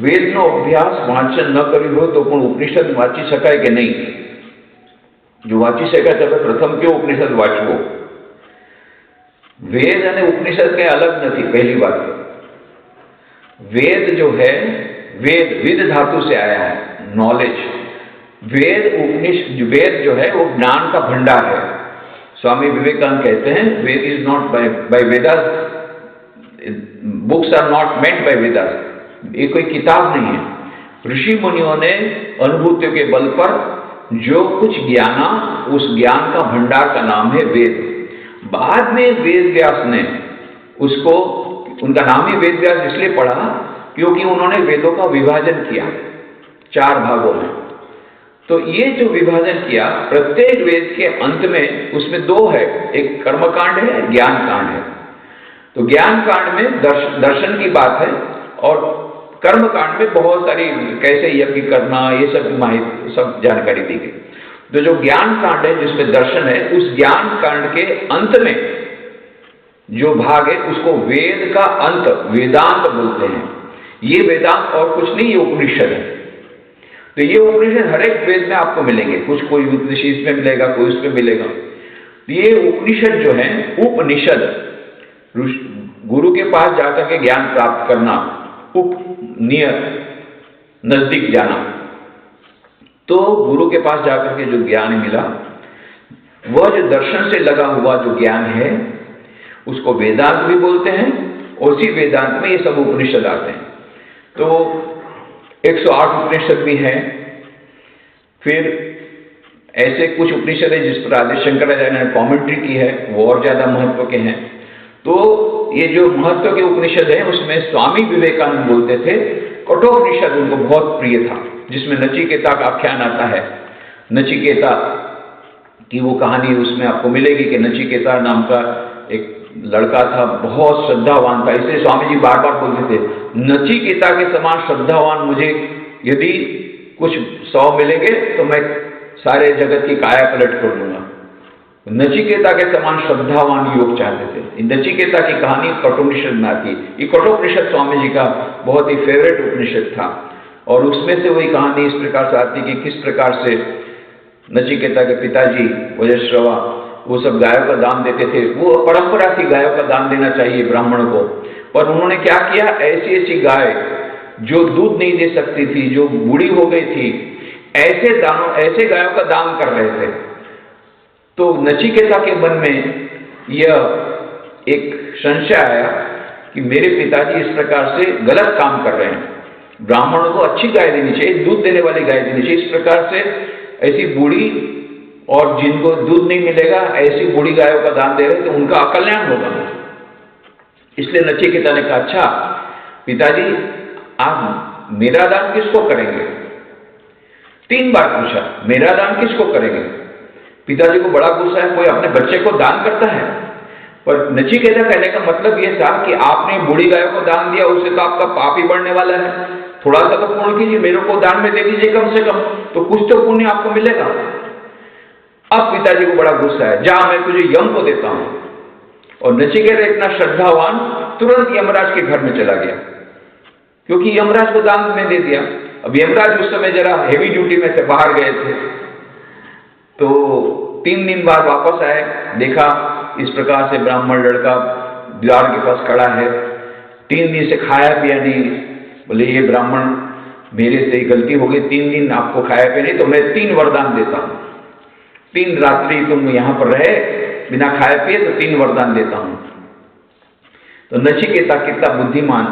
વેદનો અભ્યાસ વાંચન ન કર્યું હોય તો પણ ઉપનિષદ વાંચી શકાય કે નહીં? જો વાંચી શકાય તો પ્રથમ કયો ઉપનિષદ વાંચવો? वेद અને ઉપનિષદ કઈ અલગ નથી। पहली बात, वेद जो है, वेद विद धातु से आया है, नॉलेज। वेद उपनिषद, वेद जो है वो ज्ञान का भंडार है। स्वामी विवेकानंद कहते हैं Veda is not by Vedas, books are not meant by Vedas. ये कोई किताब नहीं है। ऋषि मुनियों ने अनुभूतियों के बल पर जो कुछ ज्ञाना, उस ज्ञान का भंडार का नाम है वेद। बाद में वेद व्यास ने उसको, उनका नाम ही वेद व्यास इसलिए पड़ा क्योंकि उन्होंने वेदों का विभाजन किया 4 भागों में। तो ये जो विभाजन किया, प्रत्येक वेद के अंत में उसमें 2 है, एक कर्मकांड है, ज्ञान कांड है। तो ज्ञान कांड में दर्शन की बात है और कर्म कांड में बहुत सारी कैसे यज्ञ करना, ये सब माहिती, सब जानकारी दी गई। तो जो ज्ञान कांड है जिसमें दर्शन है, उस ज्ञान कांड के अंत में जो भाग है उसको वेद का अंत, वेदांत बोलते हैं। ये वेदांत और कुछ नहीं, ये उपनिषद है। तो ये उपनिषद हर एक वेद में आपको मिलेंगे, कुछ कोई उपनिषद इसमें मिलेगा, कोई उसमें मिलेगा। ये उपनिषद जो है, उपनिषद गुरु के पास जाकर के ज्ञान प्राप्त करना, उप नियर नजदीक जाना। तो गुरु के पास जाकर के जो ज्ञान मिला, वह जो दर्शन से लगा हुआ जो ज्ञान है उसको वेदांत भी बोलते हैं। और उसी वेदांत में ये सब उपनिषद आते हैं। तो 108 उपनिषद भी हैं। फिर ऐसे कुछ उपनिषद है जिस पर आदि शंकराचार्य ने कॉमेंट्री की है, वो और ज्यादा महत्व के हैं। तो ये जो महत्व के उपनिषद है उसमें स्वामी विवेकानंद बोलते थे कठोपनिषद उनको बहुत प्रिय था, जिसमें नचिकेता का आख्यान आता है। नचिकेता की वो कहानी उसमें आपको मिलेगी कि नचिकेता नाम का एक लड़का था, बहुत श्रद्धावान था। इसलिए स्वामी जी बार बार बोलते थे नचिकेता के समान श्रद्धावान मुझे यदि कुछ 100 मिलेंगे तो मैं सारे जगत की काया पलट कर दूंगा। नचिकेता के समान श्रद्धावान योग चाहते थे। नचिकेता की कहानी कठोपनिषद में आती। ये कठोपनिषद स्वामी जी का बहुत ही फेवरेट उपनिषद था। और उसमें से वही कहानी इस प्रकार से आती कि किस प्रकार से नचिकेता के पिताजी वज्रश्रवा वो सब गायों का दान देते थे। वो परंपरा थी गायों का दान देना चाहिए ब्राह्मण को, पर उन्होंने क्या किया, ऐसी ऐसी गाय जो दूध नहीं दे सकती थी, जो बूढ़ी हो गई थी, ऐसे गायों का दान कर रहे थे। तो नचिकेता के मन में यह एक संशय आया कि मेरे पिताजी इस प्रकार से गलत काम कर रहे हैं। ब्राह्मणों को अच्छी गाय देनी चाहिए, दूध देने वाली गाय देनी चाहिए। इस प्रकार से ऐसी बूढ़ी और जिनको दूध नहीं मिलेगा ऐसी बूढ़ी गायों का दान दे रहे तो उनका अकल्याण होगा। इसलिए नचिकेता ने कहा अच्छा पिताजी आप मेरा दान किसको करेंगे? 3 बार पूछा, मेरा दान किसको करेंगे? पिताजी को बड़ा गुस्सा है, कोई अपने बच्चे को दान करता है? पर नचिकेता कहने का मतलब यह था कि आपने बूढ़ी गायों को दान दिया, उससे तो आपका पाप ही बढ़ने वाला है। थोड़ा सा तो पुण्य कीजिए, मेरे को दान में दे दीजिए कम से कम, तो कुछ तो पुण्य आपको मिलेगा। अब पिताजी को बड़ा गुस्सा है, जा मैं तुझे यम को देता हूं। और नचिकेता इतना श्रद्धावान तुरंत यमराज के घर में चला गया, क्योंकि यमराज को दान में दे दिया। अब यमराज उस समय जरा हेवी ड्यूटी में से बाहर गए थे। तो 3 दिन बाद वापस आए, देखा इस प्रकार से ब्राह्मण लड़का द्वार के पास खड़ा है, 3 दिन से खाया पिया नहीं। बोले ये ब्राह्मण मेरे से गलती हो गई, 3 दिन आपको खाया पिया नहीं, तो मैं 3 वरदान देता हूं। 3 रात्रि तुम यहां पर रहे बिना खाए पिए तो 3 वरदान देता हूं। तो नचिकेता कितना बुद्धिमान,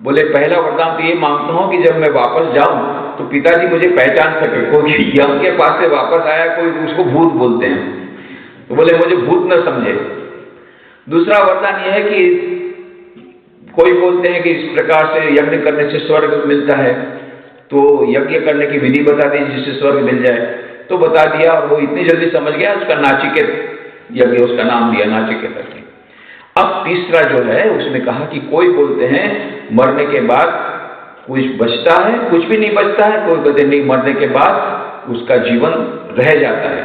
बोले पहला वरदान तो ये मांगता हूं कि जब मैं वापस जाऊं तो पिताजी मुझे पहचान सके, क्योंकि यम के पास से वापस आया कोई, उसको भूत बोलते हैं। तो बोले मुझे भूत न समझे। दूसरा वरदान यह है कि कोई बोलते हैं कि इस प्रकार से यज्ञ करने से स्वर्ग मिलता है, तो यज्ञ करने की विधि बता दी जिससे स्वर्ग मिल जाए। तो बता दिया और वो इतनी जल्दी समझ गया, उसका नाचिकेत यज्ञ उसका नाम दिया नाचिकेता। अब तीसरा जो है उसने कहा कि कोई बोलते हैं मरने के बाद कुछ बचता है, कुछ भी नहीं बचता है, कोई कहते नहीं मरने के बाद उसका जीवन रह जाता है।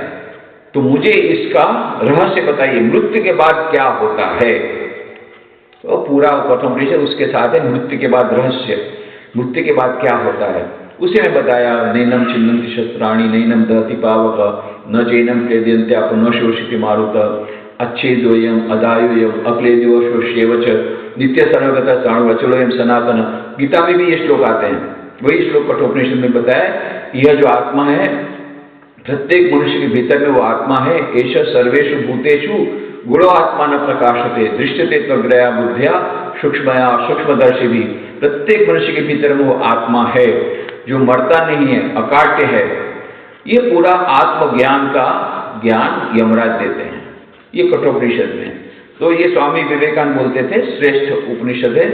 तो मुझे इसका रहस्य बताइए, मृत्यु के बाद क्या होता है? तो पूरा कठोपनिषद उसके साथ है, मृत्यु के बाद रहस्य। मृत्यु के बाद क्या होता है उसे मैं बताया। नैनम छिन्नन्ति शस्त्राणि नैनम दहति पावक न चैनम क्लेद्यन्त्याप न शोषिति मारुत अच्छेद्योयम अदायुयम अक्लेद्यो शोष्येवच नित्य सर्वगत चाणुरचलोयम सनातन। गीता में भी ये श्लोक आते हैं। वही श्लोक कठोपनिषद में बताया, यह जो आत्मा है प्रत्येक मनुष्य के भीतर में वो आत्मा है। एष सर्वेषु भूतेषु गुणो आत्मा न प्रकाशते दृश्यते त्वग्रया बुद्धिया सूक्ष्मया सूक्ष्मदर्शी भी। प्रत्येक मनुष्य के भीतर में वो आत्मा है जो मरता नहीं है, अकाट्य है। ये पूरा आत्मज्ञान का ज्ञान यमराज देते हैं, ये कठोपनिषद में। तो ये स्वामी विवेकानंद बोलते थे श्रेष्ठ उपनिषद है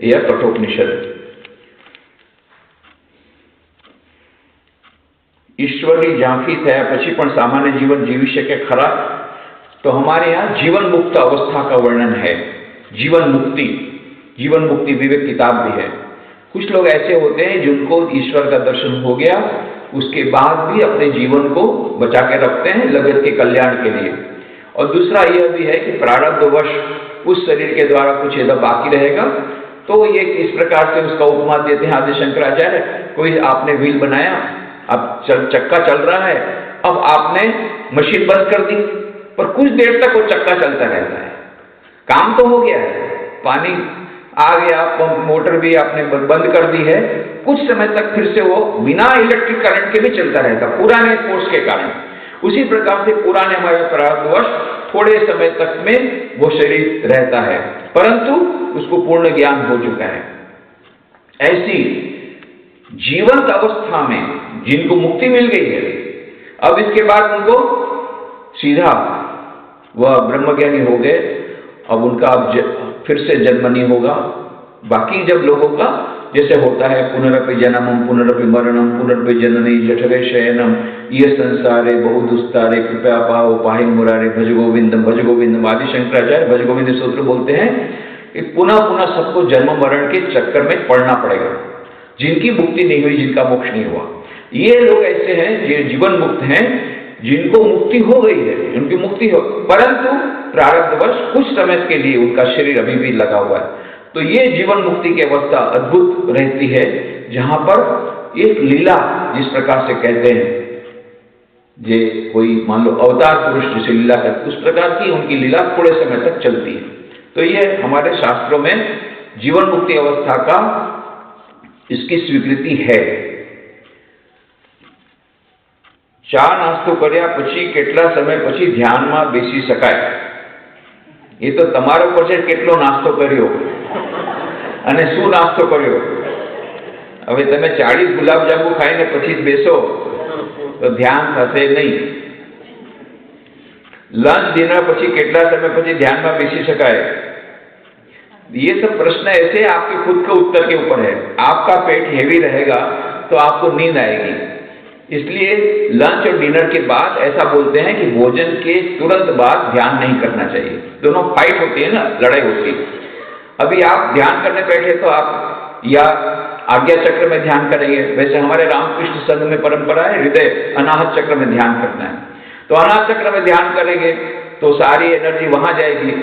यह कठोपनिषद। ईश्वરની ઝાંખી થયા પછી પણ सामान्य जीवन जीवी શકે खरा? तो हमारे यहाँ जीवन मुक्त अवस्था का वर्णन है। जीवन मुक्ति विवेक किताब भी है। कुछ लोग ऐसे होते हैं जिनको ईश्वर का दर्शन हो गया, उसके बाद भी अपने जीवन को बचा के रखते हैं जगत के कल्याण के लिए। और दूसरा यह भी है कि प्रारब्धवश उस शरीर के द्वारा कुछ यदि बाकी रहेगा तो ये इस प्रकार से उसका उपमा देते हैं आदि शंकराचार्य। कोई आपने व्हील बनाया, अब चक्का चल रहा है, अब आपने मशीन बंद कर दी, पर कुछ देर तक वो चक्का चलता रहता है। काम तो हो गया है, पानी आ गया, पंप मोटर भी आपने बंद कर दी है, कुछ समय तक फिर से वो बिना इलेक्ट्रिक करंट के भी चलता रहता पुराने फोर्स के कारण। उसी प्रकार से पुराने हमारे प्रारब्धवश थोड़े समय तक में वो शरीर रहता है, परंतु उसको पूर्ण ज्ञान हो चुका है। ऐसी जीवंत अवस्था में जिनको मुक्ति मिल गई है, अब इसके बाद उनको सीधा वह ब्रह्मज्ञानी हो गए, अब उनका अब फिर से जन्म नहीं होगा। बाकी जब लोगों का जैसे होता है पुनरपि जन्मम पुनरपि मरणम पुनरपि जननी जठरे शयनम ये संसारे बहु दुस्तारे कृपया पाओ पाहि मुरारे भज गोविंदम आदि शंकराचार्य भज गोविंद सूत्र बोलते हैं कि पुनः पुनः सबको जन्म मरण के चक्कर में पड़ना पड़ेगा। जिनकी मुक्ति नहीं हुई, जिनका मोक्ष नहीं हुआ, ये लोग ऐसे हैं ये जीवन मुक्त हैं जिनको मुक्ति हो गई है, उनकी मुक्ति हो, परंतु प्रारब्धवश कुछ समय के लिए उनका शरीर अभी भी लगा हुआ है। तो ये जीवन मुक्ति की अवस्था अद्भुत रहती है, जहां पर एक लीला जिस प्रकार से कहते हैं, जे कोई मान लो अवतार पुरुष जैसे लीला करते उस प्रकार की उनकी लीला थोड़े समय तक चलती है। तो ये हमारे शास्त्रों में जीवन मुक्ति अवस्था का इसकी स्वीकृति है। ચા નાસ્તો કર્યા પછી કેટલા સમય પછી ધ્યાનમાં બેસી શકાય? એ તો તમારા ઉપર છે કેટલો નાસ્તો કર્યો અને શું નાસ્તો કર્યો। હવે તમે 40 ગુલાબજાંબુ ખાઈને પછી જ બેસો તો ध्यान થશે નહીં। लंच डिनर પછી કેટલા समय પછી ध्याનમાં બેસી શકાય? ये सब प्रश्न ऐसे आपके खुद के उत्तर के ऊपर है। आपका पेट हेवी रहेगा तो आपको नींद आएगी, इसलिए लंच और डिनर के बाद ऐसा बोलते हैं कि भोजन के तुरंत बाद ध्यान नहीं करना चाहिए। दोनों फाइट होती है ना, लड़ाई होती है। अभी आप ध्यान करने बैठे तो आप या आज्ञा चक्र में ध्यान करेंगे, वैसे हमारे रामकृष्ण संघ में परंपरा है हृदय अनाहत चक्र में ध्यान करना है। तो अनाहत चक्र में ध्यान करेंगे तो सारी एनर्जी वहां जाएगी,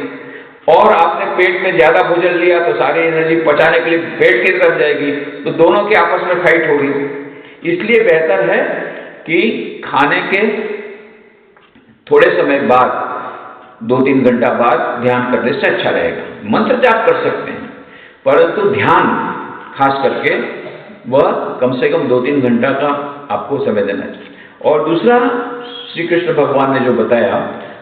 और आपने पेट में ज्यादा भोजन लिया तो सारी एनर्जी पचाने के लिए पेट की तरफ जाएगी, तो दोनों के आपस में फाइट होगी। इसलिए बेहतर है कि खाने के थोड़े समय बाद 2-3 घंटा बाद ध्यान करने से अच्छा रहेगा। मंत्र जाप कर सकते हैं, परंतु ध्यान खास करके वह कम से कम 2-3 घंटा का आपको समय देना चाहिए। और दूसरा श्री कृष्ण भगवान ने जो बताया,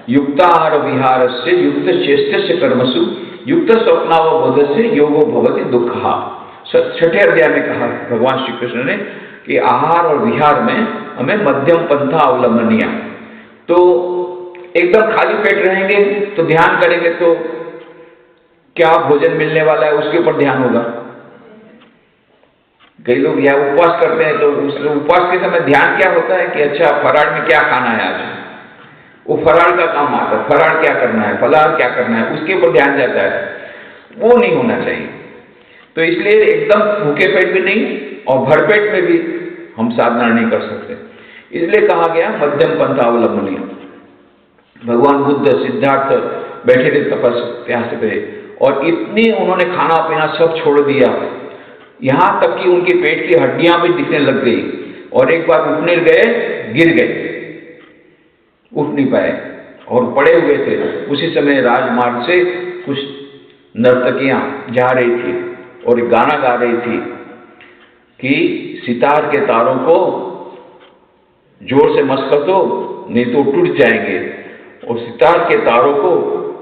युक्ताहार विहार से युक्त चेष्ट कर्मसु युक्त स्वप्नावबोध से योगो भवति दुःखः। 6ठे अध्याय में कहा भगवान श्री कृष्ण ने कि आहार और विहार में हमें मध्यम पंथा अवलंबनीय। तो एकदम खाली पेट रहेंगे तो ध्यान करेंगे तो क्या भोजन मिलने वाला है उसके ऊपर ध्यान होगा। कई लोग यह उपवास करते हैं तो उस उपवास के समय ध्यान क्या होता है कि अच्छा फराळ में क्या खाना है आज, वो फराळ का काम आता है, फराळ क्या करना है, फलाहार क्या करना है, उसके ऊपर ध्यान जाता है। वो नहीं होना चाहिए। तो इसलिए एकदम भूखे पेट भी नहीं और भरपेट में भी हम साधना नहीं कर सकते, इसलिए कहा गया मध्यम पंथा अवलंबनीय। भगवान बुद्ध सिद्धार्थ बैठे थे तपस्या पे और इतनी उन्होंने खाना पीना सब छोड़ दिया, यहां तक कि उनके पेट की हड्डियां भी दिखने लग गई और एक बार उठने गए, गिर गए, उठ नहीं पाए और पड़े हुए थे। उसी समय राजमार्ग से कुछ नर्तकियां जा रही थी और एक गाना गा रही थी कि सितार के तारों को जोर से मत कर दो, नहीं तो टूट जाएंगे, और सितार के तारों को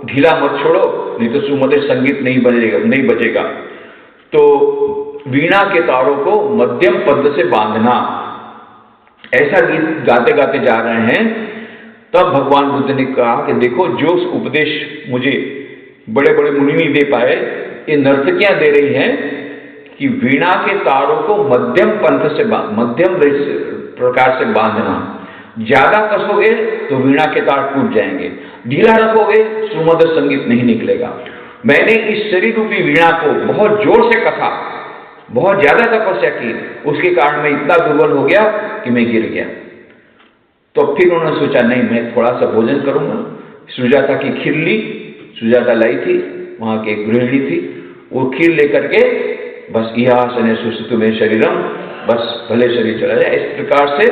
ढीला मत छोड़ो, नहीं तो सुमधुर संगीत नहीं बजेगा। तो वीणा के तारों को मध्यम पद से बांधना, ऐसा गीत गाते गाते जा रहे हैं। तब भगवान बुद्ध ने कहा कि देखो, जो उपदेश मुझे बड़े बड़े मुनि नहीं दे पाए, ये नर्तकियां दे रही हैं कि वीणा के तारों को मध्यम प्रकार से बांधना। ज्यादा कसोगे तो वीणा के तार टूट जाएंगे, ढीला रखोगे सुमधुर संगीत नहीं निकलेगा। मैंने इस शरीर रूपी वीणा को बहुत जोर से कसा, बहुत ज्यादा तपस्या की, उसके कारण मैं इतना दुर्बल हो गया कि मैं गिर गया। तो फिर उन्होंने सोचा, नहीं, मैं थोड़ा सा भोजन करूंगा। सुजाता की खीर ली, सुजाता लाई थी, वहां की एक गृहिणी थी, वो खीर लेकर के बस इहासने सुसुतु में शरीरम, बस भले शरीर चला जाए, इस प्रकार से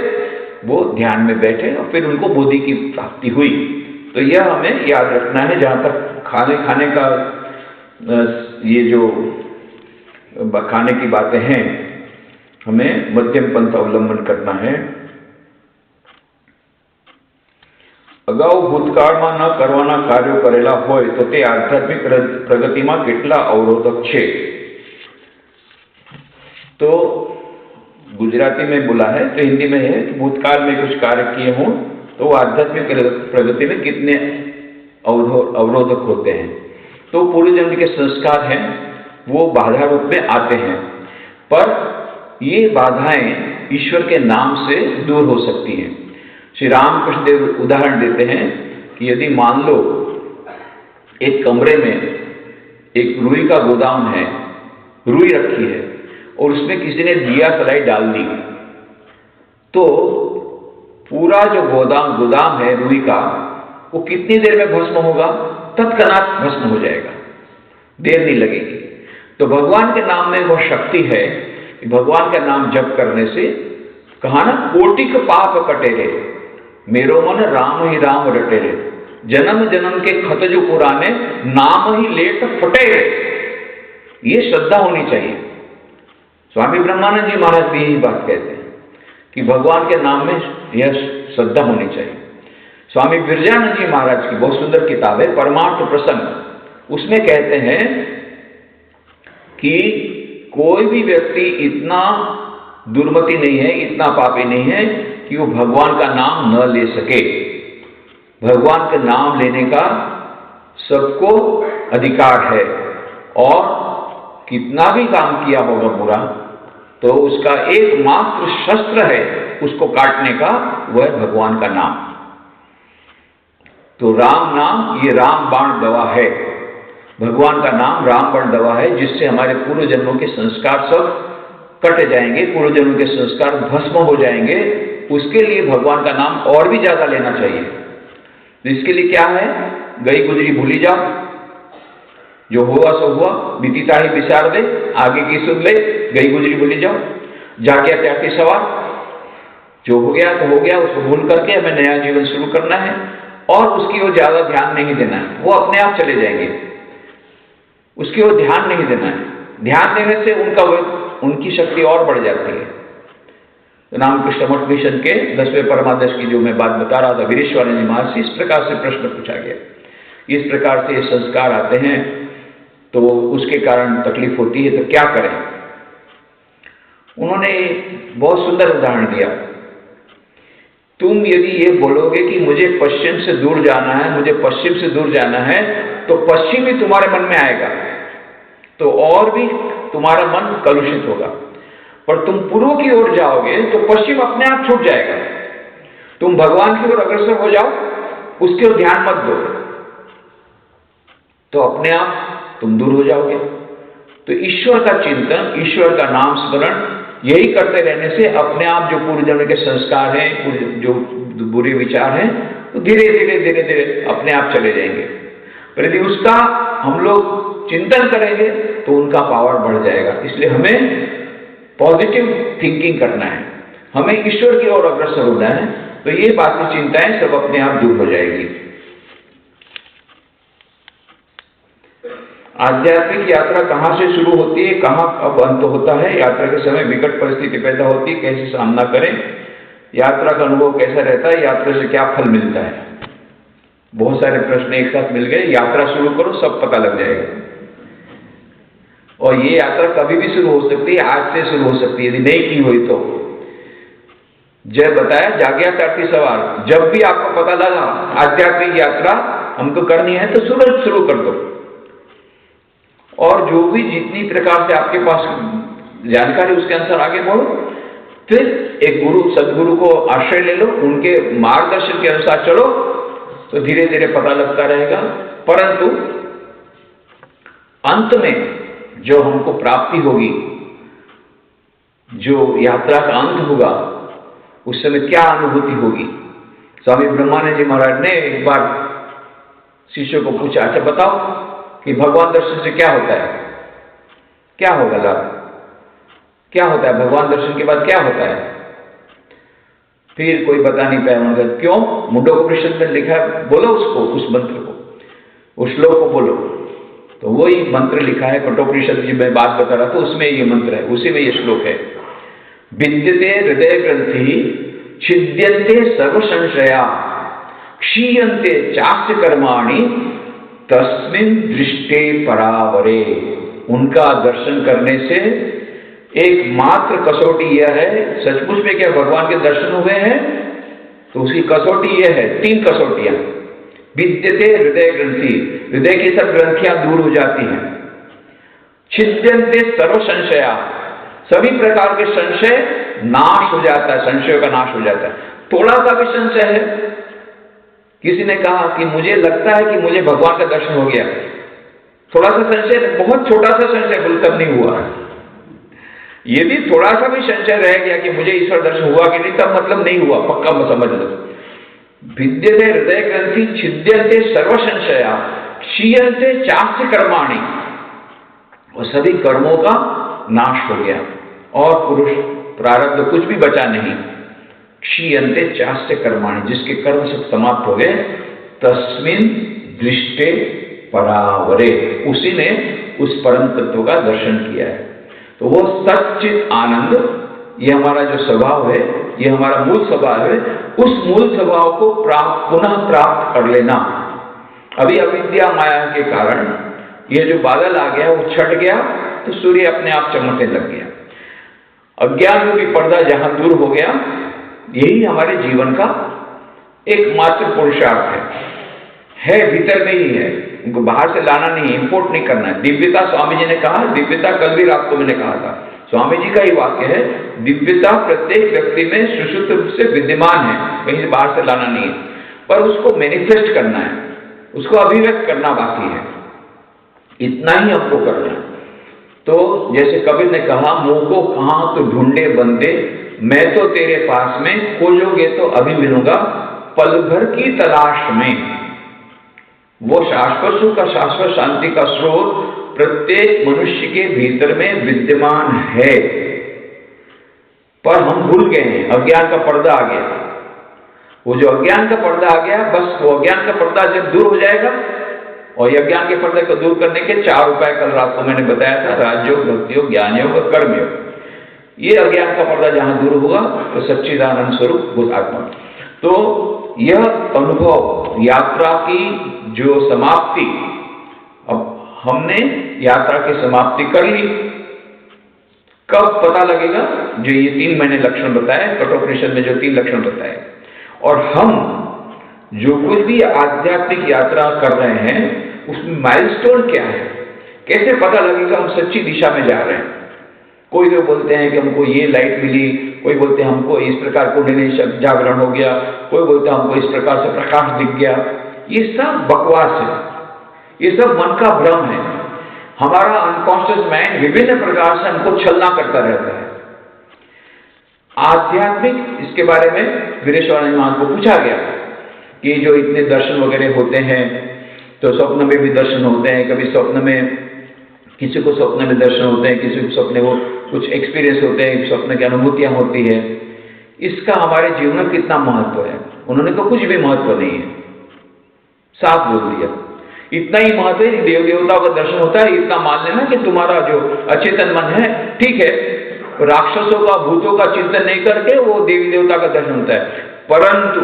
वो ध्यान में बैठे और फिर उनको बोधि की प्राप्ति हुई। तो यह हमें याद रखना है। जहां तक खाने का ये जो खाने की बातें हैं, हमें मध्यम पंथ अवलंबन करना है। अगाऊ भूतकाळમાં न करवाना कार्यों करेला होय तो ते आध्यात्मिक प्रगतिમાં કેટલા अवरोधक छे। तो गुजराती में बोला है, तो हिंदी में है कि भूतकाल में कुछ कार्य किए हों तो आध्यात्मिक प्रगति में कितने अवरोधक होते हैं। तो पूर्व जन्म के संस्कार हैं, वो बाधा रूप में आते हैं, पर ये बाधाएं ईश्वर के नाम से दूर हो सकती हैं। श्री रामकृष्ण देव उदाहरण देते हैं कि यदि मान लो एक कमरे में एक रुई का गोदाम है, रुई रखी है और उसमें किसी ने दिया सलाई डाल दी, तो पूरा जो गोदाम है रुई का, वो कितनी देर में भस्म होगा? तत्क्षणात भस्म हो जाएगा, देर नहीं लगेगी। तो भगवान के नाम में वह शक्ति है कि भगवान का नाम जप करने से, कहा ना, कोटिक पाप कटेरे, मेरो मन राम ही राम रटेरे, जन्म जन्म के खत जो पुराने, नाम ही लेट फटेरे। ये श्रद्धा होनी चाहिए। स्वामी ब्रह्मानंद जी महाराज भी यही बात कहते हैं कि भगवान के नाम में यह श्रद्धा होनी चाहिए। स्वामी बिरजानंद जी महाराज की बहुत सुंदर किताब है परमार्थ प्रसंग, उसमें कहते हैं कि कोई भी व्यक्ति इतना दुर्मति नहीं है, इतना पापी नहीं है कि वो भगवान का नाम न ले सके। भगवान का नाम लेने का सबको अधिकार है, और कितना भी काम किया होगा बुरा, तो उसका एकमात्र शस्त्र है उसको काटने का, वह है भगवान का नाम। तो राम नाम ये राम बाण दवा है, भगवान का नाम राम बाण दवा है, जिससे हमारे पूर्व जन्मों के संस्कार सब कट जाएंगे, पूर्व जन्मों के संस्कार भस्म हो जाएंगे। उसके लिए भगवान का नाम और भी ज्यादा लेना चाहिए। तो इसके लिए क्या है? गई गुजरी भूली जाओ, जो हुआ सो हुआ, बीती ताही बिसार दे, आगे की सुन ले, गई गुजरी भूली जाओ, जाके त्यागी सवार, जो हो गया तो हो गया, उसको भूल करके हमें नया जीवन शुरू करना है, और उसकी ओर ज्यादा ध्यान नहीं देना है, वो अपने आप चले जाएंगे, उसकी ओर ध्यान नहीं देना है। ध्यान देने से उनकी शक्ति और बढ़ जाती है। तो रामकृष्ण मठ मिशन के 10वें परमादर्श की जो मैं बात बता रहा था, वीरेश्वरानंद जी महाराज से इस प्रकार से प्रश्न पूछा गया, इस प्रकार से ये संस्कार आते हैं तो उसके कारण तकलीफ होती है, तो क्या करें? उन्होंने बहुत सुंदर उदाहरण दिया। तुम यदि ये बोलोगे कि मुझे पश्चिम से दूर जाना है, मुझे पश्चिम से दूर जाना है, तो पश्चिम ही तुम्हारे मन में आएगा, तो और भी तुम्हारा मन कलुषित होगा। पर तुम पूर्व की ओर जाओगे तो पश्चिम अपने आप छूट जाएगा। तुम भगवान की ओर अग्रसर हो जाओ, उसकी ओर ध्यान मत दो, तो अपने आप तुम दूर हो जाओगे। तो ईश्वर का चिंतन, ईश्वर का नाम स्मरण, यही करते रहने से अपने आप जो पूर्व जन्म के संस्कार हैं, जो बुरे विचार हैं, तो धीरे धीरे धीरे धीरे अपने आप चले जाएंगे। पर यदि उसका हम लोग चिंतन करेंगे तो उनका पावर बढ़ जाएगा। इसलिए हमें पॉजिटिव थिंकिंग करना है, हमें ईश्वर की ओर अग्रसर होना है, तो ये बातें चिंताएं सब अपने आप दूर हो जाएगी। आध्यात्मिक यात्रा कहाँ से शुरू होती है, कहाँ अब अंत होता है, यात्रा के समय विकट परिस्थिति पैदा होती है, कैसे सामना करें, यात्रा का अनुभव कैसा रहता है, यात्रा से क्या फल मिलता है, बहुत सारे प्रश्न एक साथ मिल गए। यात्रा शुरू करो, सब पता लग जाएगा। और ये यात्रा कभी भी शुरू हो सकती है, आज से शुरू हो सकती है, यदि नहीं की हुई तो। जय बताया जाग्यार्थी सवाल, जब भी आपको पता लगा आध्यात्मिक यात्रा हमको करनी है तो शुरू कर दो। और जो भी जितनी प्रकार से आपके पास जानकारी उसके अनुसार आगे बढ़ो। फिर एक गुरु सदगुरु को आश्रय ले लो, उनके मार्गदर्शन के अनुसार चलो, तो धीरे धीरे पता लगता रहेगा। परंतु अंत में जो हमको प्राप्ति होगी, जो यात्रा का अंत होगा, उस समय क्या अनुभूति होगी। स्वामी ब्रह्मानंद जी महाराज ने एक बार शिष्यों को पूछा, अच्छा बताओ कि भगवान दर्शन से क्या होता है, क्या होगा लाभ, क्या होता है भगवान दर्शन के बाद क्या होता है। फिर कोई बता नहीं पाया। उन्होंने क्यों, मुंडकोपनिषद में लिखा है, बोलो उसको, उस मंत्र को, उस श्लोक को बोलो। तो वही मंत्र लिखा है कठोपनिषद जी, मैं बात बता रहा था, उसमें ये मंत्र है, उसी में ये श्लोक है। विद्यते हृदय ग्रंथि छिद्यन्ते सर्व संशया क्षीयन्ते चास्य कर्माणि तस्मिन् दृष्टे परावरे। उनका दर्शन करने से एकमात्र कसौटी यह है, सचमुच में क्या भगवान के दर्शन हुए हैं, तो उसकी कसौटी यह है, 3 कसौटियां। विद्यते हृदय ग्रंथि, हृदय की सब ग्रंथियां दूर हो जाती हैं। छिद्यन्ते सर्व संशया, सभी प्रकार के संशय नाश हो जाता है, संशयों का नाश हो जाता है। थोड़ा सा भी संशय है, किसी ने कहा कि मुझे लगता है कि मुझे भगवान का दर्शन हो गया, थोड़ा सा संशय, बहुत छोटा सा संशय, बोल तब नहीं हुआ। यदि थोड़ा सा भी संशय रह गया कि मुझे ईश्वर दर्शन हुआ कि नहीं, तब मतलब नहीं हुआ, पक्का समझ लो। विद्यते हृदय ग्रंथि छिद्यन्ते सर्व संशया क्षीयन्ते चास्य कर्माणि, और सभी कर्मों का नाश हो गया और पुरुष प्रारब्ध कुछ भी बचा नहीं। क्षीयन्ते चास्य कर्माणि, जिसके कर्म सब समाप्त हो गए, तस्मिन् दृष्टे परावरे, उसी ने उस परम तत्व का दर्शन किया है। तो वो सच्चित आनंद, ये हमारा जो स्वभाव है, ये हमारा मूल स्वभाव है, उस मूल स्वभाव को पुनः प्राप्त कर लेना। अभी अविद्या माया के कारण ये जो बादल आ गया वो छट गया, तो सूर्य अपने आप चमकने लग गया। अज्ञान रूपी पर्दा जहां दूर हो गया, यही हमारे जीवन का एकमात्र पुरुषार्थ है भीतर में ही है, उनको बाहर से लाना नहीं, इंपोर्ट नहीं करना है। दिव्यता, स्वामी जी ने कहा, दिव्यता कल भी रात को मैंने कहा था, स्वामी जी का ही वाक्य है, दिव्यता प्रत्येक व्यक्ति में सुषुप्त रूप से विद्यमान है, कहीं से बाहर से लाना नहीं है, पर उसको मैनिफेस्ट करना है, उसको अभिव्यक्त करना बाकी है, इतना ही हमको करना है। तो जैसे कबीर ने कहा, मुंह को कहां तो ढूंढे बंदे, मैं तो तेरे पास में, खोजोगे तो अभी मिलूंगा, पल भर की तलाश में। वो शाश्वत सुख का, शाश्वत शांति का स्रोत प्रत्येक मनुष्य के भीतर में विद्यमान है, पर हम भूल गए हैं, अज्ञान का पर्दा आ गया। वो जो अज्ञान का पर्दा आ गया, बस वो अज्ञान का पर्दा जब दूर हो जाएगा, और ये अज्ञान के पर्दे को दूर करने के 4 उपाय कल रात को मैंने बताया था, राजयोग, भक्ति योग, ज्ञान योग और कर्म योग। ये अज्ञान का पर्दा जहां दूर होगा तो सच्चिदानंद स्वरूप बुद्ध आत्मा। तो यह अनुभव, यात्रा की जो समाप्ति, अब हमने यात्रा की समाप्ति कर ली, कब पता लगेगा, जो ये 3 मैंने लक्षण बताए कठोपनिषद में, जो 3 लक्षण बताए, और हम जो कुछ भी आध्यात्मिक यात्रा कर रहे हैं उसमें माइलस्टोन क्या है, कैसे पता लगेगा हम सच्ची दिशा में जा रहे हैं। कोई लोग बोलते हैं कि हमको ये लाइट मिली, कोई बोलते हैं हमको इस प्रकार कुंडलिनी जागरण हो गया, कोई बोलते हैं हमको इस प्रकार से प्रकाश दिख गया। ये सब बकवास है, ये सब मन का भ्रम है। हमारा अनकॉन्शियस माइंड विभिन्न प्रकार से हमको छलना करता रहता है। आध्यात्मिक, इसके बारे में वीरेश्वर महाराज को पूछा गया कि जो इतने दर्शन वगैरह होते हैं, तो स्वप्न में भी दर्शन होते हैं, कभी स्वप्न में किसी को स्वप्न में दर्शन होते हैं, किसी को स्वप्न वो कुछ एक्सपीरियंस होते हैं, स्वप्न की अनुभूतियां होती है। इसका हमारे जीवन में कितना महत्व है? उन्होंने तो कुछ भी महत्व नहीं है, साफ बोल दिया। इतना ही महत्व है, देव देवताओं का दर्शन होता है, इतना मान लेना कि तुम्हारा जो अचेतन मन है, ठीक है, राक्षसों का भूतों का चिंतन नहीं करके वो देवी देवता का दर्शन होता है, परंतु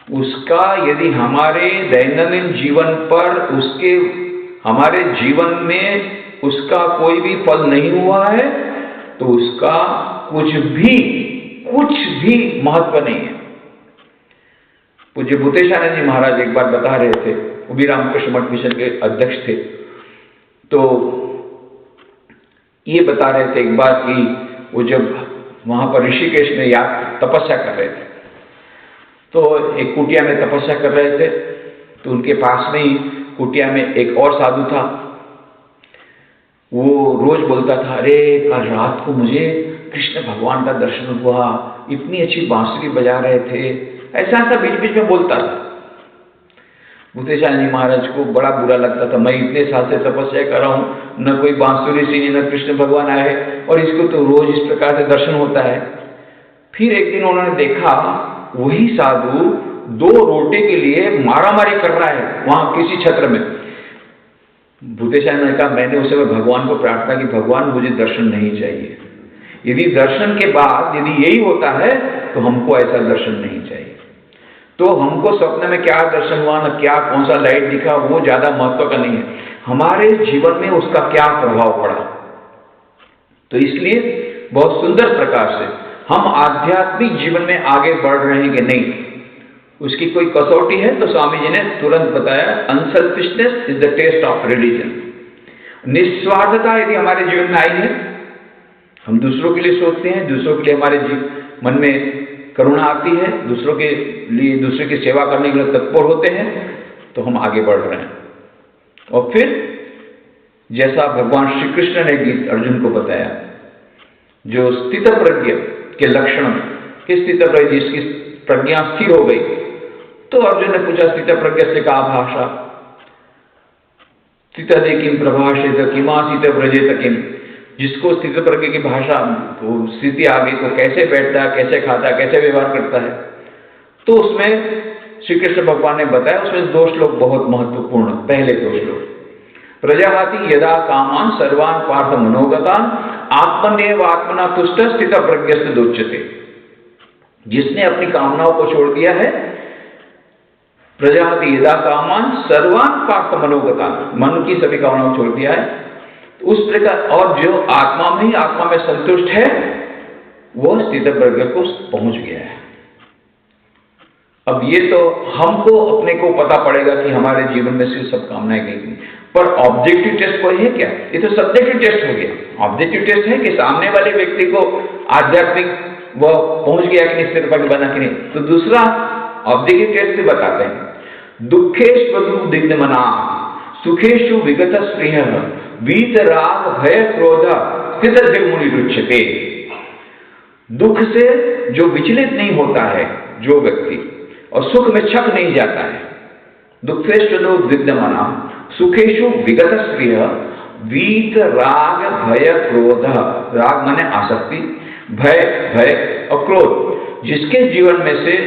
उसका यदि हमारे दैनंदिन जीवन पर उसके हमारे जीवन में उसका कोई भी फल नहीं हुआ है तो उसका कुछ भी महत्व नहीं है। पूज्य भूतेशानंद जी महाराज एक बार बता रहे थे, वो भी रामकृष्ण मठ मिशन के अध्यक्ष थे, तो ये बता रहे थे एक बार कि वो जब वहां पर ऋषिकेश में तपस्या कर रहे थे, तो एक कुटिया में तपस्या कर रहे थे, तो उनके पास में ही कुटिया में एक और साधु था। वो रोज बोलता था, अरे कल रात को मुझे कृष्ण भगवान का दर्शन हुआ, इतनी अच्छी बांसुरी बजा रहे थे, ऐसा ऐसा बीच बीच में बोलता था। भूतेशानंद जी महाराज को बड़ा बुरा लगता था, मैं इतने साल से तपस्या कर रहा हूँ, न कोई बांसुरी सीखी, न कृष्ण भगवान आए, और इसको तो रोज इस प्रकार से दर्शन होता है। फिर एक दिन उन्होंने देखा वही साधु 2 रोटी के लिए मारामारी कर रहा है वहां किसी छत्र में। भूतेशानंद ने कहा, मैंने उस समय भगवान को प्रार्थना की, भगवान मुझे दर्शन नहीं चाहिए, यदि दर्शन के बाद यदि यही होता है तो हमको ऐसा दर्शन नहीं चाहिए। तो हमको स्वप्न में क्या दर्शन हुआ, न क्या कौन सा लाइट दिखा, वो ज्यादा महत्व का नहीं है, हमारे जीवन में उसका क्या प्रभाव पड़ा। तो इसलिए बहुत सुंदर प्रकार से हम आध्यात्मिक जीवन में आगे बढ़ रहे हैं कि नहीं, उसकी कोई कसौटी है तो स्वामी जी ने तुरंत बताया, unselfishness is the test of religion. निस्वार्थता यदि हमारे जीवन में आई है, हम दूसरों के लिए सोचते हैं, दूसरों के लिए हमारे मन में करुणा आती है, दूसरों के लिए दूसरे की सेवा करने के लिए तत्पर होते हैं, तो हम आगे बढ़ रहे हैं। और फिर जैसा भगवान श्री कृष्ण ने गीत अर्जुन को बताया, जो स्थित प्रज्ञ के लक्षण, कि स्थित प्रज्ञ जिसकी प्रज्ञा स्थिर हो गई, तो अर्जुन ने पूछा, स्थित प्रज्ञ से का भाषा, स्थित किम प्रभाषित किमासित व्रजेत किम, जिसको स्थित प्रज्ञ की भाषा स्थिति आ गई तो कैसे बैठता है, कैसे खाता है, कैसे व्यवहार करता है। तो उसमें श्री कृष्ण भगवान ने बताया, उसमें 2 श्लोक बहुत महत्वपूर्ण। पहले 2 श्लोक, प्रजापति यदा कामान सर्वान पार्थ मनोगतान आत्मन्येव आत्मना तुष्ट स्थित प्रज्ञस्य दोच्यते। जिसने अपनी कामनाओं को छोड़ दिया है, प्रजापति यदा कामान सर्वान पार्थ मनोगतान, मन की सभी कामनाओं छोड़ दिया है, उस प्रकार, और जो आत्मा में ही आत्मा में संतुष्ट है, वो स्थित प्रज्ञ को पहुंच गया है। अब ये तो हमको अपने को पता पड़ेगा कि हमारे जीवन में से सब कामनाएं गई, पर ऑब्जेक्टिव टेस्ट कोई है क्या? ये तो सब्जेक्टिव टेस्ट हो गया। ऑब्जेक्टिव टेस्ट है कि सामने वाले व्यक्ति को आध्यात्मिक वो पहुंच गया कि नहीं, स्थित प्रज्ञ बना कि नहीं। तो दूसरा ऑब्जेक्टिव टेस्ट भी बताते हैं, दुखेष्वदु दिग्धमना सुखेशु विगत स्नेह वीत राग भय क्रोध स्थित दिग्मुनि रुच्यते। दुख से जो विचलित नहीं होता है जो व्यक्ति, और सुख में छक नहीं जाता है, दुखेष्वदु दिग्धमना सुखेशु विगत स्नेह वीत राग भय क्रोध, राग माने आसक्ति, भय और क्रोध, जिसके जीवन में से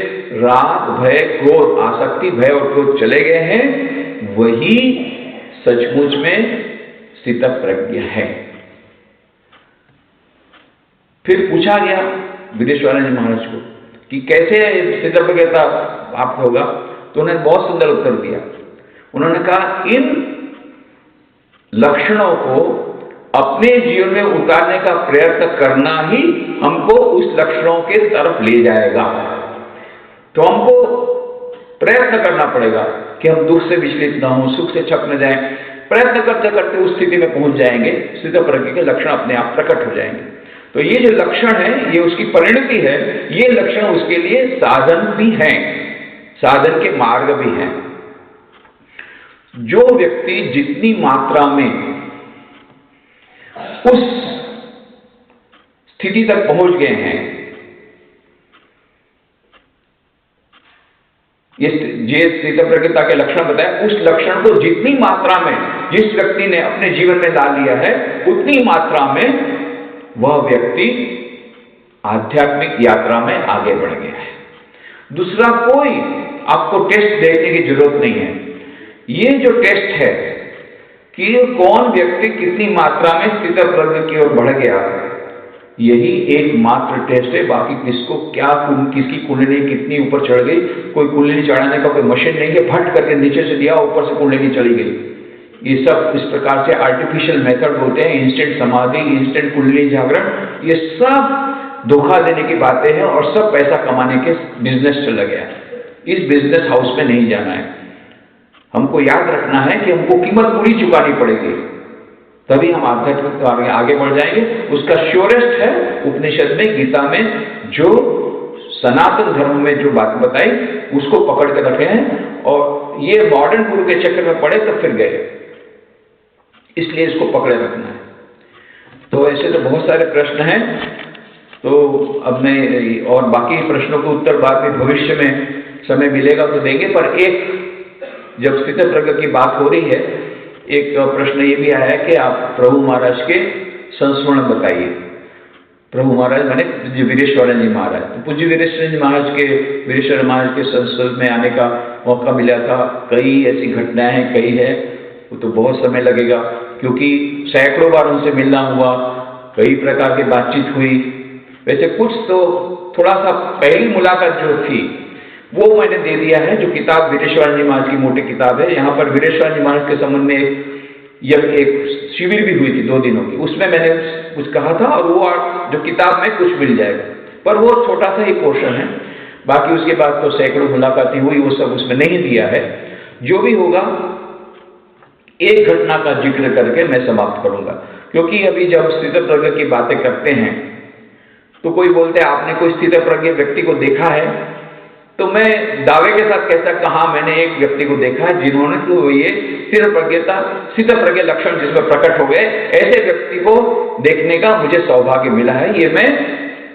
राग भय क्रोध आसक्ति भय और क्रोध चले गए हैं, वही सचमुच में स्थित प्रज्ञ है। फिर पूछा गया विदेश्वरानंद महाराज को कि कैसे स्थित प्रज्ञता प्राप्त होगा, तो उन्होंने बहुत सुंदर उत्तर दिया। उन्होंने कहा, इन लक्षणों को अपने जीवन में उतारने का प्रयत्न करना ही हमको उस लक्षणों के तरफ ले जाएगा। तो हमको प्रयत्न करना पड़ेगा कि हम दुख से विचलित ना हो, सुख से छक न जाएं। प्रयत्न करते करते उस स्थिति में पहुंच जाएंगे, स्थित प्रज्ञ के लक्षण अपने आप प्रकट हो जाएंगे। तो ये जो लक्षण है, ये उसकी परिणति है, ये लक्षण उसके लिए साधन भी हैं, साधन के मार्ग भी हैं। जो व्यक्ति जितनी मात्रा में उस स्थिति तक पहुंच गए हैं, ये स्थित प्रज्ञता के लक्षण बताए, उस लक्षण को जितनी मात्रा में जिस व्यक्ति ने अपने जीवन में ला लिया है, उतनी मात्रा में वह व्यक्ति आध्यात्मिक यात्रा में आगे बढ़ गया है। दूसरा कोई आपको टेस्ट देखने की जरूरत नहीं है। ये जो टेस्ट है कि कौन व्यक्ति कितनी मात्रा में स्थित प्रज्ञ की ओर बढ़ गया, यही एकमात्र टेस्ट है। बाकी किसको क्या किसकी कुंडली कितनी ऊपर चढ़ गई, कोई कुंडली चढ़ाने का कोई मशीन नहीं है, फट करके नीचे से दिया ऊपर से कुंडली चली गई। ये सब इस प्रकार से आर्टिफिशियल मेथड होते हैं, इंस्टेंट समाधि, इंस्टेंट कुंडली जागरण, ये सब धोखा देने की बातें हैं और सब पैसा कमाने के बिजनेस चला गया है। इस बिजनेस हाउस में नहीं जाना है। हमको याद रखना है कि हमको कीमत पूरी चुकानी पड़ेगी, तभी हम आध्यात्मिक आगे बढ़ जाएंगे। उसका श्योरेस्ट है उपनिषद में, गीता में, जो सनातन धर्म में जो बात बताई उसको पकड़ के रखे हैं, और ये मॉडर्न गुरु के चक्कर में पड़े तो फिर गए, इसलिए इसको पकड़े रखना है। तो ऐसे तो बहुत सारे प्रश्न हैं, तो अब मैं और बाकी प्रश्नों के उत्तर बाद में भविष्य में समय मिलेगा तो देंगे। पर एक जब स्थित प्रज्ञ की बात हो रही है, एक प्रश्न ये भी आया है कि आप प्रभु महाराज के संस्मरण बताइए। प्रभु महाराज माने पूज्य वीरेश्वरानंद जी महाराज। तो पूज्य वीरेश्वर महाराज के संसद में आने का मौका मिला था। कई ऐसी घटनाएं हैं, कई है, वो तो बहुत समय लगेगा क्योंकि सैकड़ों बार उनसे मिलना हुआ, कई प्रकार की बातचीत हुई। वैसे कुछ तो थोड़ा सा पहली मुलाकात जो थी वो मैंने दे दिया है, जो किताब वीरेश्वरानंद जी महाराज की मोटी किताब है। यहाँ पर वीरेश्वरानंद जी महाराज के संबंध में एक शिविर भी हुई थी 2 दिनों की, उसमें मैंने कुछ कहा था, और वो जो किताब में कुछ मिल जाएगा, पर वो छोटा सा ही पोर्शन है। बाकी उसके बाद तो सैकड़ों मुलाकातें हुई, वो सब उसमें नहीं दिया है। जो भी होगा एक घटना का जिक्र करके मैं समाप्त करूंगा, क्योंकि अभी जब स्थित प्रज्ञ की बातें करते हैं तो कोई बोलते हैं आपने कोई स्थित प्रज्ञ व्यक्ति को देखा है, तो मैं दावे के साथ कह सकता हाँ, मैंने एक व्यक्ति को देखा है जिन्होंने तो ये स्थित प्रज्ञ लक्षण जिसमें प्रकट हो गए, ऐसे व्यक्ति को देखने का मुझे सौभाग्य मिला है, ये मैं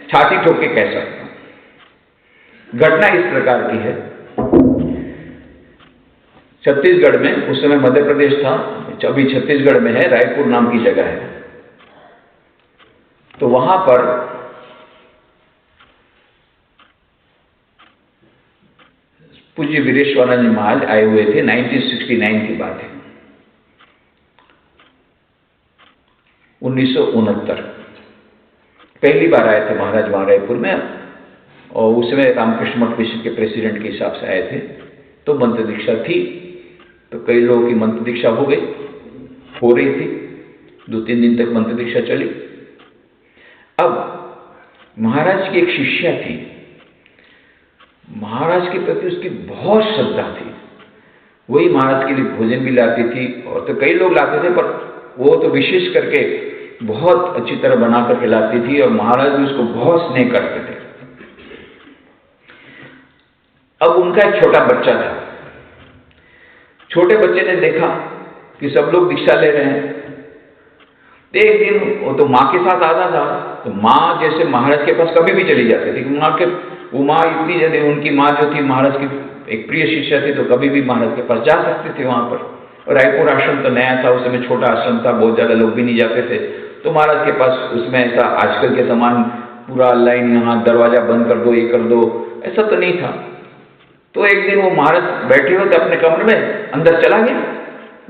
छाती ठोक के कह सकता हूं। घटना इस प्रकार की है, छत्तीसगढ़ में, उस समय मध्य प्रदेश था, अभी छत्तीसगढ़ में है, रायपुर नाम की जगह है। तो वहां पर पूज्य वीरेश्वरानंद जी महाराज आए हुए थे। 1969 की बात है, 1969 पहली बार आए थे महाराज वहां रायपुर में, और उस समय रामकृष्ण मठ मिशन के प्रेसिडेंट के हिसाब से आए थे। तो मंत्र दीक्षा थी, तो कई लोगों की मंत्र दीक्षा हो रही थी, 2-3 दिन तक मंत्र दीक्षा चली। अब महाराज की एक शिष्या थी, महाराज के प्रति उसकी बहुत श्रद्धा थी, वही महाराज के लिए भोजन भी लाती थी, और तो कई लोग लाते थे, पर वो तो विशेष करके बहुत अच्छी तरह बना करके लाती थी, और महाराज भी उसको बहुत स्नेह करते थे। अब उनका एक छोटा बच्चा था, छोटे बच्चे ने देखा कि सब लोग दीक्षा ले रहे हैं। एक दिन वो तो माँ के साथ आता था, तो माँ जैसे महाराज के पास कभी भी चली जाती थी, वो माँ इतनी जल्दी, उनकी माँ जो थी महाराज की एक प्रिय शिष्या थी, तो कभी भी महाराज के पास जा सकते थे वहां पर। और रायपुर आश्रम तो नया था, उस समय छोटा आश्रम था, बहुत ज्यादा लोग भी नहीं जाते थे, तो महाराज के पास उसमें ऐसा आजकल के समान पूरा लाइन, यहाँ दरवाजा बंद कर दो, ये कर दो, ऐसा तो नहीं था। तो एक दिन वो महाराज बैठे हुए थे अपने कमरे में, अंदर चला गया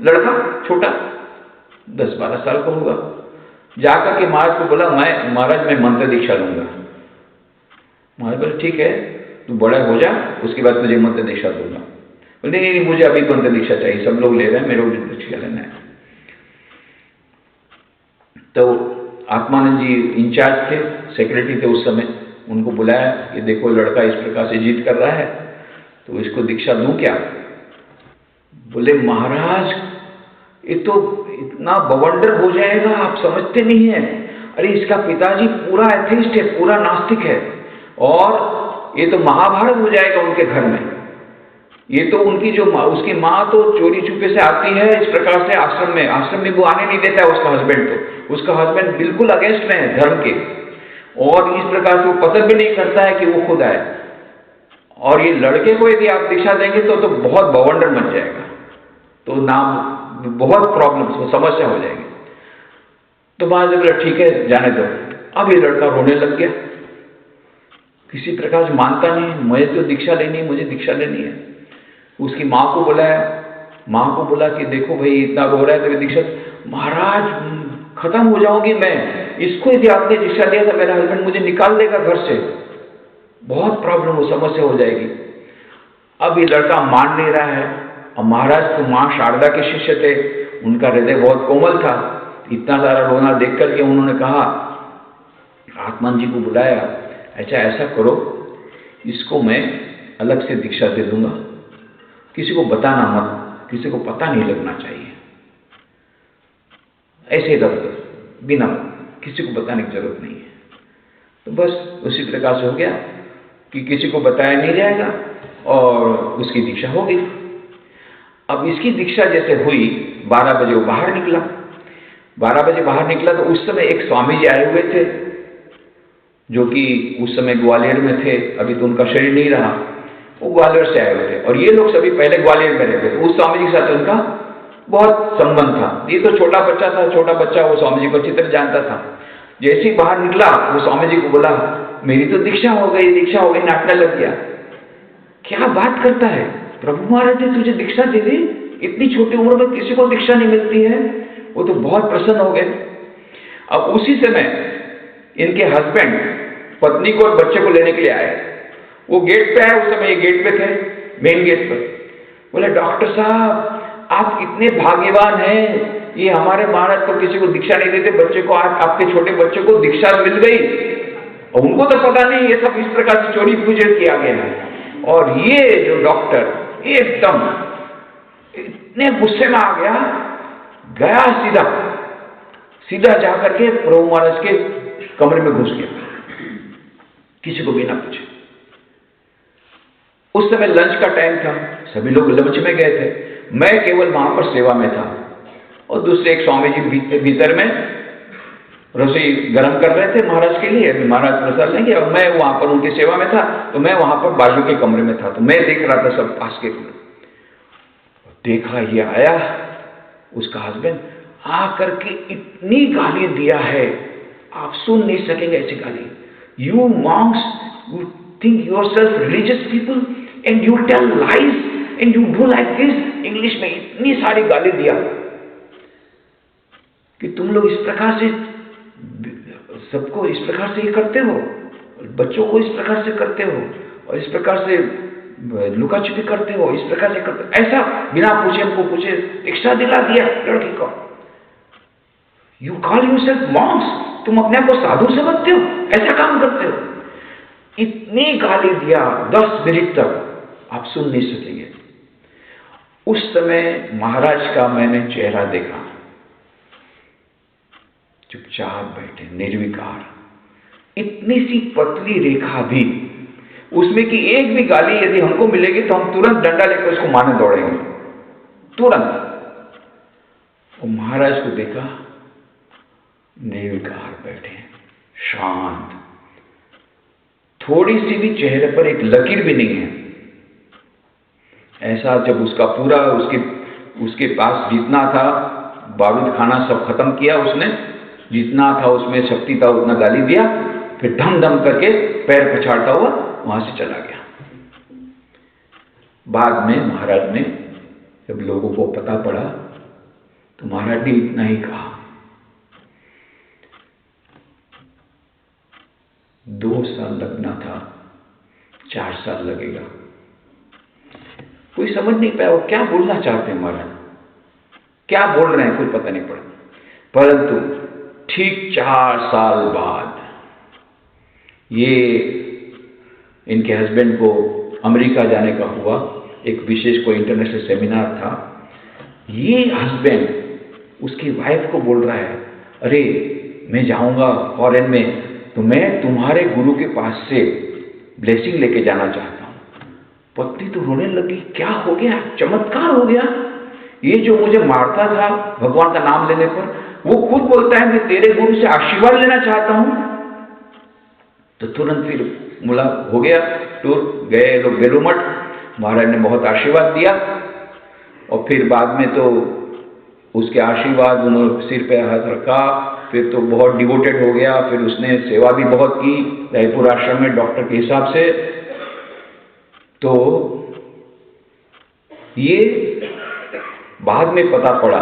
लड़का, छोटा 10-12 साल का होगा, जाकर के महाराज को बोला, महाराज मैं मंत्र दीक्षा लूंगा। महाराज बोले ठीक है, तू बड़ा हो जा, उसके बाद तुझे मंत्र दीक्षा दूंगा। बोले नहीं, मुझे अभी मंत्र दीक्षा चाहिए, सब लोग ले रहे हैं, मेरे को दीक्षा लेना है। तो आत्मानंद जी इंचार्ज थे, सेक्रेटरी थे उस समय, उनको बुलाया कि देखो लड़का इस प्रकार से जिद कर रहा है, तो इसको दीक्षा दूं क्या? बोले महाराज ये तो इतना बवंडर हो जाएगा, आप समझते नहीं है। अरे इसका पिताजी पूरा एथेइस्ट है, पूरा नास्तिक है, और ये तो महाभारत हो जाएगा उनके घर में। ये तो उनकी जो उसकी माँ तो चोरी छुपे से आती है इस प्रकार से आश्रम में वो आने नहीं देता है उसका हस्बैंड, तो उसका हस्बैंड बिल्कुल अगेंस्ट में है धर्म के, और इस प्रकार से वो पसंद भी नहीं करता है कि वो खुद आए। और ये लड़के को यदि आप दीक्षा देंगे तो बहुत बवंडर मच जाएगा। तो नाम बहुत प्रॉब्लम, समस्या हो जाएगी। तो महाराज ने बोला ठीक है जाने दो। अब ये लड़का रोने लग गया, किसी प्रकार से मानता नहीं, मुझे तो दीक्षा लेनी है, मुझे दीक्षा लेनी है। उसकी माँ को बुलाया, माँ को बोला कि देखो भाई इतना रो रहा है तेरी दीक्षा। महाराज खत्म हो जाऊंगी मैं, इसको यदि आपने दीक्षा दिया तो मेरा हस्बैंड मुझे निकाल देगा घर से, बहुत प्रॉब्लम हो, समस्या हो जाएगी। अब ये लड़का मान नहीं रहा है। और महाराज तो माँ शारदा के शिष्य थे, उनका हृदय बहुत कोमल था। इतना सारा रोना देख करके उन्होंने कहा, आत्मान जी को बुलाया, अच्छा ऐसा करो, इसको मैं अलग से दीक्षा दे दूंगा, किसी को बताना मत, किसी को पता नहीं लगना चाहिए, ऐसे रख दो, बिना किसी को बताने की जरूरत नहीं है। तो बस उसी प्रकार से हो गया कि किसी को बताया नहीं जाएगा और उसकी दीक्षा हो गई। अब इसकी दीक्षा जैसे हुई, 12 बजे वो बाहर निकला। 12 बजे बाहर निकला तो उस समय एक स्वामी जी आए हुए थे, जो कि उस समय ग्वालियर में थे, अभी तो उनका शरीर नहीं रहा, वो ग्वालियर से आए हुए थे। और ये लोग सभी पहले ग्वालियर में रहते थे। उस स्वामी जी के साथ उनका बहुत संबंध था। ये तो छोटा बच्चा था, छोटा बच्चा वो स्वामी जी को अच्छी तरह जानता था। जैसे ही बाहर निकला वो स्वामी जी को बोला, मेरी तो दीक्षा हो गई, दीक्षा हो गई, नाटने लग गया। क्या बात करता है, प्रभु महाराज ने तुझे दीक्षा दे दी, इतनी छोटी उम्र में किसी को दीक्षा नहीं मिलती है। वो तो बहुत प्रसन्न हो गए। अब उसी समय इनके हस्बैंड पत्नी को और बच्चे को लेने के लिए आए। वो गेट पे आए, उस समय ये गेट पे थे, मेन गेट पर। बोले डॉक्टर साहब आप कितने भाग्यवान हैं, ये हमारे महाराज तो किसी को दीक्षा नहीं देते, बच्चे को, आज आपके छोटे बच्चे को दीक्षा मिल गई। और उनको तो पता नहीं ये सब इस प्रकार से चोरी पूजे किया गया है। और ये जो डॉक्टर एकदम इतने गुस्से में आ गया, गया सीधा जाकर के प्रभु महाराज के कमरे में घुस गया, किसी को बिना पूछे। उस समय लंच का टाइम था, सभी लोग लंच में गए थे, मैं केवल वहां पर सेवा में था। और दूसरे एक स्वामी जी भीतर में रसोई गर्म कर रहे थे महाराज के लिए, अभी महाराज प्रसाद लेंगे, और मैं वहां पर उनकी सेवा में था। तो मैं वहां पर बाजू के कमरे में था, तो मैं देख रहा था सब पास के कमरे। देखा ये आया उसका हस्बैंड, आकर के इतनी गाली दिया है, आप सुन नहीं सकेंगे ऐसी गाली। You monks, you think yourself religious people and you tell lies and you do like this. English में इतनी सारी गाली दिया कि तुम लोग इस प्रकार से सबको इस प्रकार से ही करते हो, बच्चों को इस प्रकार से करते हो, और इस प्रकार से लुका छुपी करते हो, इस प्रकार से करते हो। ऐसा बिना पूछे हमको पूछे दीक्षा दिला दिया लड़की को। यू कॉल योरसेल्फ मॉन्क्स, तुम अपने आप को साधु समझते हो, ऐसा काम करते हो। इतनी गाली दिया 10 मिनट तक, आप सुन नहीं सकेंगे। उस समय महाराज का मैंने चेहरा देखा, चुपचाप बैठे, निर्विकार, इतनी सी पतली रेखा भी, उसमें कि एक भी गाली यदि हमको मिलेगी तो हम तुरंत डंडा लेकर उसको मारने दौड़ेंगे, तुरंत। और महाराज को देखा, निर्विकार बैठे, शांत, थोड़ी सी भी चेहरे पर एक लकीर भी नहीं है। ऐसा जब उसका पूरा उसके पास जितना था बारूद खाना सब खत्म किया उसने, जितना था उसमें शक्ति था उतना गाली दिया, फिर धम धम करके पैर पछाड़ता हुआ वहां से चला गया। बाद में महाराज ने जब लोगों को पता पड़ा तो महाराज ने इतना ही कहा, 2 साल लगना था, 4 साल लगेगा। कोई समझ नहीं पाया वो क्या बोलना चाहते हैं महाराज, क्या बोल रहे हैं, कोई पता नहीं पड़ा। परंतु ठीक 4 साल बाद ये इनके हस्बैंड को अमेरिका जाने का हुआ, एक विशेष कोई इंटरनेशनल सेमिनार था। ये हस्बैंड उसकी वाइफ को बोल रहा है, अरे मैं जाऊंगा फॉरेन में तो मैं तुम्हारे गुरु के पास से ब्लेसिंग लेके जाना चाहता हूं। पत्नी तो रोने लगी, क्या हो गया, चमत्कार हो गया, ये जो मुझे मारता था भगवान का नाम लेने पर, वो खुद बोलता है मैं तेरे गुरु से आशीर्वाद लेना चाहता हूं। तो तुरंत फिर मुलाकात हो गया, टूर गए लोग बेलूमठ, महाराज ने बहुत आशीर्वाद दिया। और फिर बाद में तो उसके आशीर्वाद, उन्होंने सिर पे हाथ रखा, फिर तो बहुत डिवोटेड हो गया। फिर उसने सेवा भी बहुत की रायपुर आश्रम में डॉक्टर के हिसाब से। तो ये बाद में पता पड़ा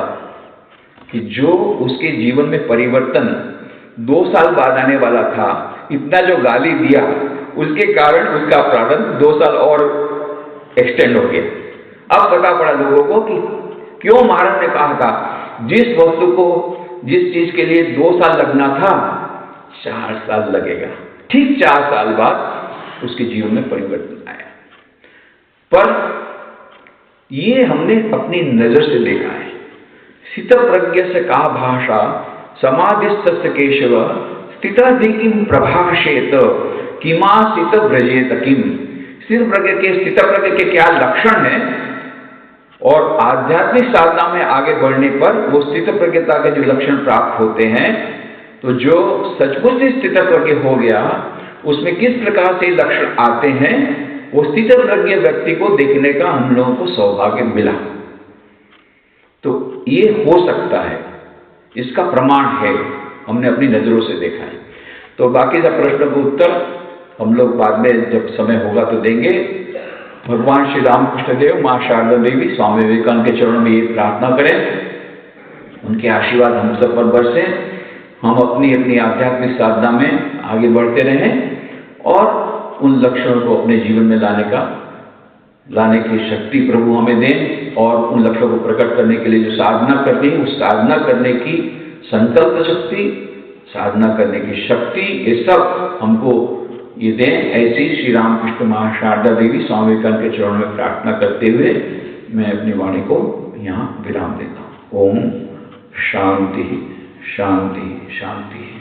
कि जो उसके जीवन में परिवर्तन 2 साल बाद आने वाला था, इतना जो गाली दिया उसके कारण उसका प्रारब्ध 2 साल और एक्सटेंड हो गया। अब पता पड़ा लोगों को कि क्यों महाराज ने कहा था जिस वस्तु को, जिस चीज के लिए 2 साल लगना था 4 साल लगेगा। ठीक 4 साल बाद उसके जीवन में परिवर्तन आया। पर ये हमने अपनी नजर से देखा है। स्थितप्रज्ञ से का भाषा समाधिस्थस्य केशव स्थिताधिकिम प्रभाषेत किमासित व्रजेत किम। स्थितप्रज्ञ के क्या लक्षण है और आध्यात्मिक साधना में आगे बढ़ने पर वो स्थितप्रज्ञता के जो लक्षण प्राप्त होते हैं, तो जो सचमुच स्थितप्रज्ञ हो गया उसमें किस प्रकार से लक्षण आते हैं, वो स्थितप्रज्ञ व्यक्ति को देखने का हम लोगों को सौभाग्य मिला। तो ये हो सकता है, इसका प्रमाण है, हमने अपनी नजरों से देखा है। तो बाकी सब प्रश्नों का उत्तर हम लोग बाद में जब समय होगा तो देंगे। भगवान श्री रामकृष्ण देव, माँ शारदा देवी, स्वामी विवेकानंद के चरणों में ये प्रार्थना करें, उनके आशीर्वाद हम सब पर बरसें, हम अपनी अपनी आध्यात्मिक साधना में आगे बढ़ते रहें और उन लक्षणों को अपने जीवन में लाने की शक्ति प्रभु हमें दें। और उन लक्ष्यों को प्रकट करने के लिए जो साधना करनी है, उस साधना करने की संकल्प शक्ति, साधना करने की शक्ति, ये सब हमको ये दें। ऐसी श्री रामकृष्ण माँ शारदा देवी, स्वामी विवेकानंद के चरणों में प्रार्थना करते हुए मैं अपनी वाणी को यहाँ विराम देता हूँ। ओम शांति शांति शांति।